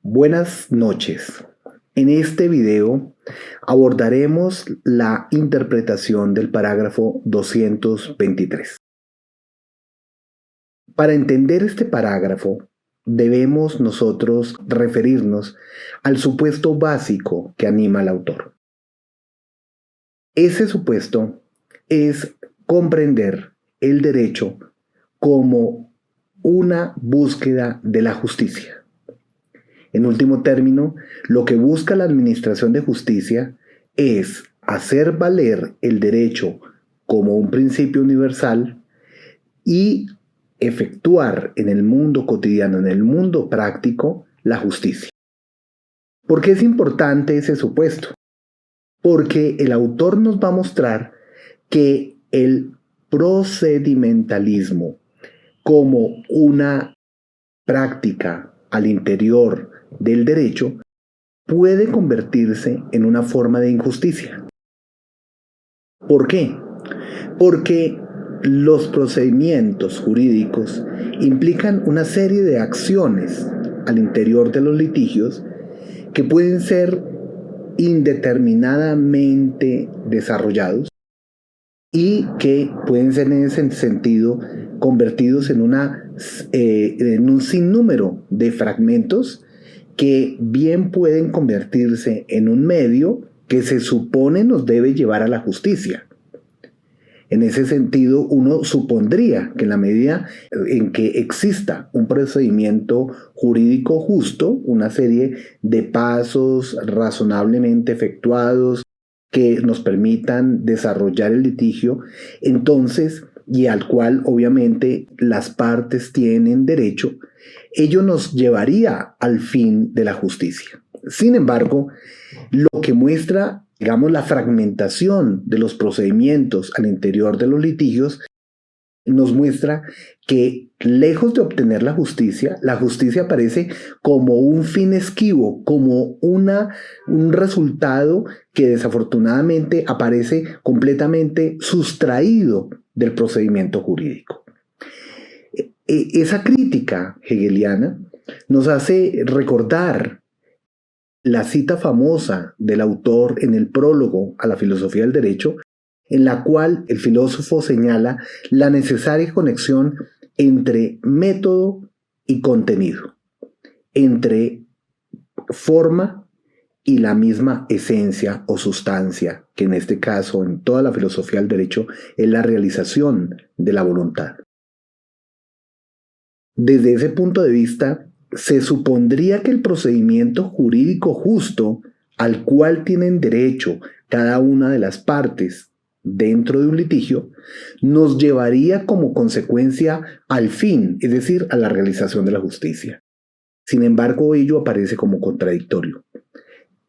Buenas noches. En este video abordaremos la interpretación del parágrafo 223. Para entender este parágrafo, debemos nosotros referirnos al supuesto básico que anima al autor. Ese supuesto es comprender el derecho como una búsqueda de la justicia. En último término, lo que busca la administración de justicia es hacer valer el derecho como un principio universal y efectuar en el mundo cotidiano, en el mundo práctico, la justicia. ¿Por qué es importante ese supuesto? Porque el autor nos va a mostrar que el procedimentalismo como una práctica al interior del derecho puede convertirse en una forma de injusticia. ¿Por qué? Porque los procedimientos jurídicos implican una serie de acciones al interior de los litigios que pueden ser indeterminadamente desarrollados y que pueden ser en ese sentido convertidos en un sinnúmero de fragmentos que bien pueden convertirse en un medio que se supone nos debe llevar a la justicia. En ese sentido, uno supondría que en la medida en que exista un procedimiento jurídico justo, una serie de pasos razonablemente efectuados que nos permitan desarrollar el litigio, entonces, y al cual obviamente las partes tienen derecho, ello nos llevaría al fin de la justicia. Sin embargo, lo que muestra, digamos, la fragmentación de los procedimientos al interior de los litigios, nos muestra que lejos de obtener la justicia aparece como un fin esquivo, como un resultado que desafortunadamente aparece completamente sustraído del procedimiento jurídico. Esa crítica hegeliana nos hace recordar la cita famosa del autor en el prólogo a la filosofía del derecho, en la cual el filósofo señala la necesaria conexión entre método y contenido, entre forma y la misma esencia o sustancia, que en este caso, en toda la filosofía del derecho, es la realización de la voluntad. Desde ese punto de vista, se supondría que el procedimiento jurídico justo al cual tienen derecho cada una de las partes dentro de un litigio, nos llevaría como consecuencia al fin, es decir, a la realización de la justicia. Sin embargo, ello aparece como contradictorio.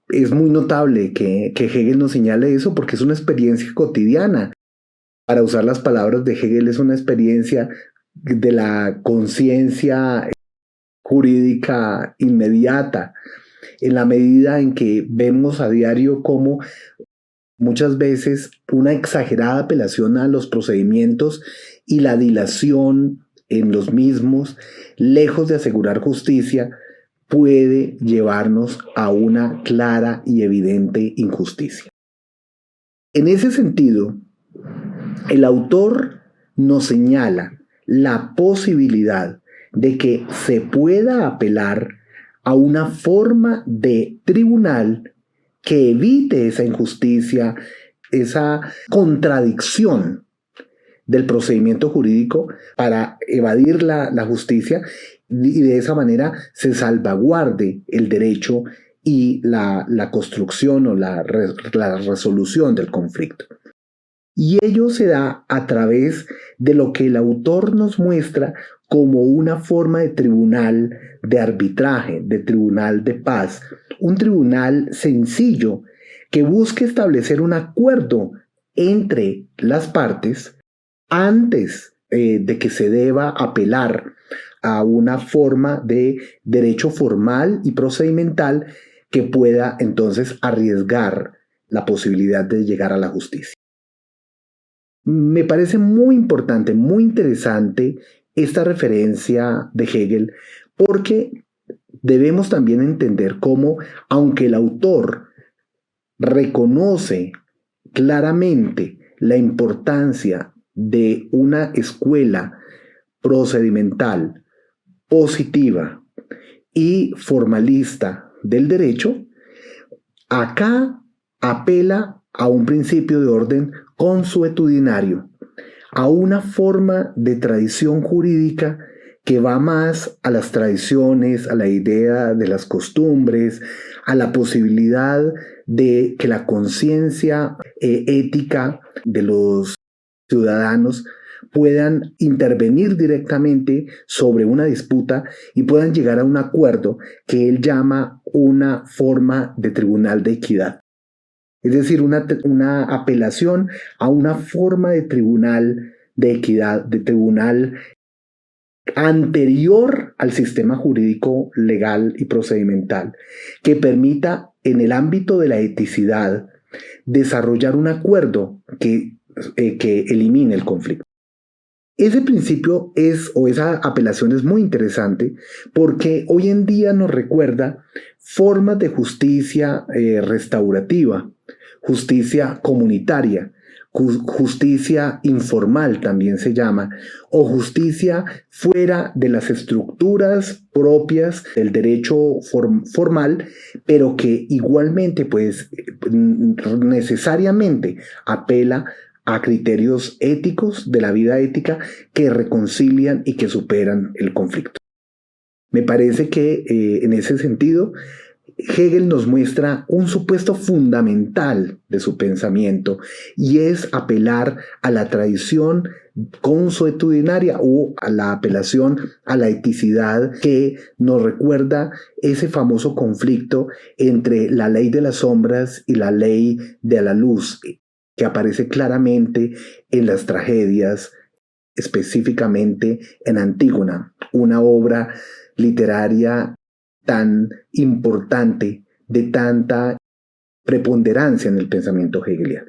Es muy notable que Hegel nos señale eso porque es una experiencia cotidiana. Para usar las palabras de Hegel, es una experiencia de la conciencia jurídica inmediata, en la medida en que vemos a diario cómo muchas veces una exagerada apelación a los procedimientos y la dilación en los mismos, lejos de asegurar justicia, puede llevarnos a una clara y evidente injusticia. En ese sentido, el autor nos señala la posibilidad de que se pueda apelar a una forma de tribunal que evite esa injusticia, esa contradicción del procedimiento jurídico para evadir la justicia y de esa manera se salvaguarde el derecho y la construcción o la resolución del conflicto. Y ello se da a través de lo que el autor nos muestra como una forma de tribunal de arbitraje, de tribunal de paz, un tribunal sencillo que busque establecer un acuerdo entre las partes antes de que se deba apelar a una forma de derecho formal y procedimental que pueda entonces arriesgar la posibilidad de llegar a la justicia. Me parece muy importante, muy interesante esta referencia de Hegel, porque debemos también entender cómo, aunque el autor reconoce claramente la importancia de una escuela procedimental, positiva y formalista del derecho, acá apela a un principio de orden consuetudinario, a una forma de tradición jurídica que va más a las tradiciones, a la idea de las costumbres, a la posibilidad de que la conciencia ética de los ciudadanos puedan intervenir directamente sobre una disputa y puedan llegar a un acuerdo que él llama una forma de tribunal de equidad. Es decir, una apelación a una forma de tribunal de equidad, de tribunal anterior al sistema jurídico legal y procedimental, que permita en el ámbito de la eticidad desarrollar un acuerdo que elimine el conflicto. Ese principio esa apelación es muy interesante porque hoy en día nos recuerda formas de justicia restaurativa, justicia comunitaria, justicia informal también se llama, o justicia fuera de las estructuras propias del derecho formal, pero que igualmente pues necesariamente apela a criterios éticos de la vida ética que reconcilian y que superan el conflicto. Me parece que en ese sentido Hegel nos muestra un supuesto fundamental de su pensamiento y es apelar a la tradición consuetudinaria o a la apelación a la eticidad que nos recuerda ese famoso conflicto entre la ley de las sombras y la ley de la luz, que aparece claramente en las tragedias, específicamente en Antígona, una obra literaria tan importante, de tanta preponderancia en el pensamiento hegeliano.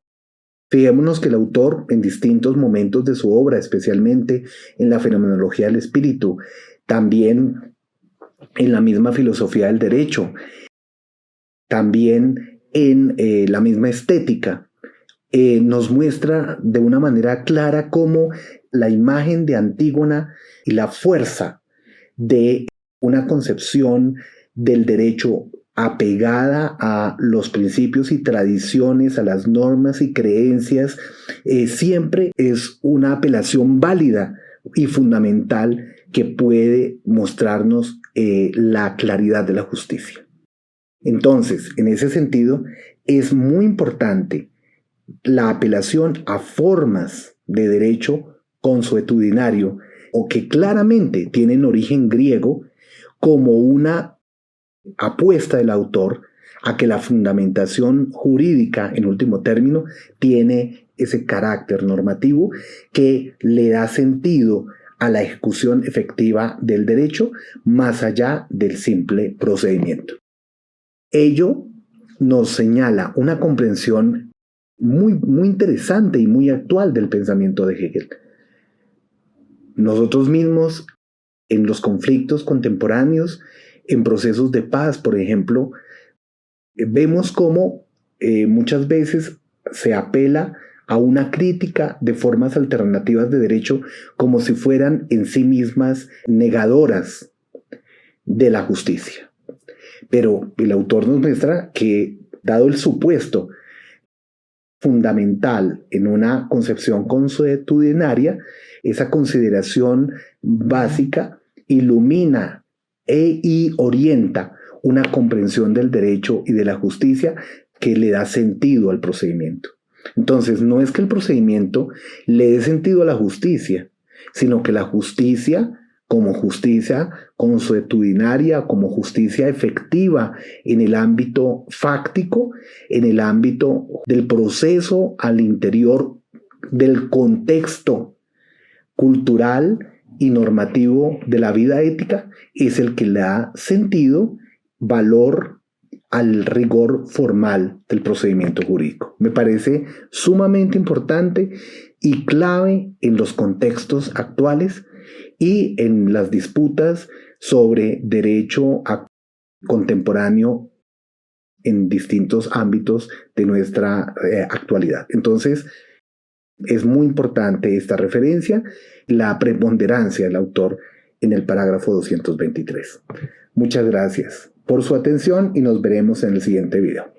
Fijémonos que el autor, en distintos momentos de su obra, especialmente en la fenomenología del espíritu, también en la misma filosofía del derecho, también en la misma estética, nos muestra de una manera clara cómo la imagen de Antígona y la fuerza de una concepción del derecho apegada a los principios y tradiciones, a las normas y creencias, siempre es una apelación válida y fundamental que puede mostrarnos la claridad de la justicia. Entonces, en ese sentido, es muy importante la apelación a formas de derecho consuetudinario o que claramente tienen origen griego como una apuesta del autor a que la fundamentación jurídica, en último término, tiene ese carácter normativo que le da sentido a la ejecución efectiva del derecho más allá del simple procedimiento. Ello nos señala una comprensión muy interesante y muy actual del pensamiento de Hegel. Nosotros mismos, en los conflictos contemporáneos, en procesos de paz, por ejemplo, vemos cómo muchas veces se apela a una crítica de formas alternativas de derecho como si fueran en sí mismas negadoras de la justicia. Pero el autor nos muestra que, dado el supuesto fundamental en una concepción consuetudinaria, esa consideración básica ilumina y orienta una comprensión del derecho y de la justicia que le da sentido al procedimiento. Entonces, no es que el procedimiento le dé sentido a la justicia, sino que la justicia, como justicia consuetudinaria, como justicia efectiva en el ámbito fáctico, en el ámbito del proceso al interior del contexto cultural y normativo de la vida ética, es el que le da sentido, valor al rigor formal del procedimiento jurídico. Me parece sumamente importante y clave en los contextos actuales y en las disputas sobre derecho contemporáneo en distintos ámbitos de nuestra actualidad. Entonces, es muy importante esta referencia, la preponderancia del autor en el parágrafo 223. Muchas gracias por su atención y nos veremos en el siguiente video.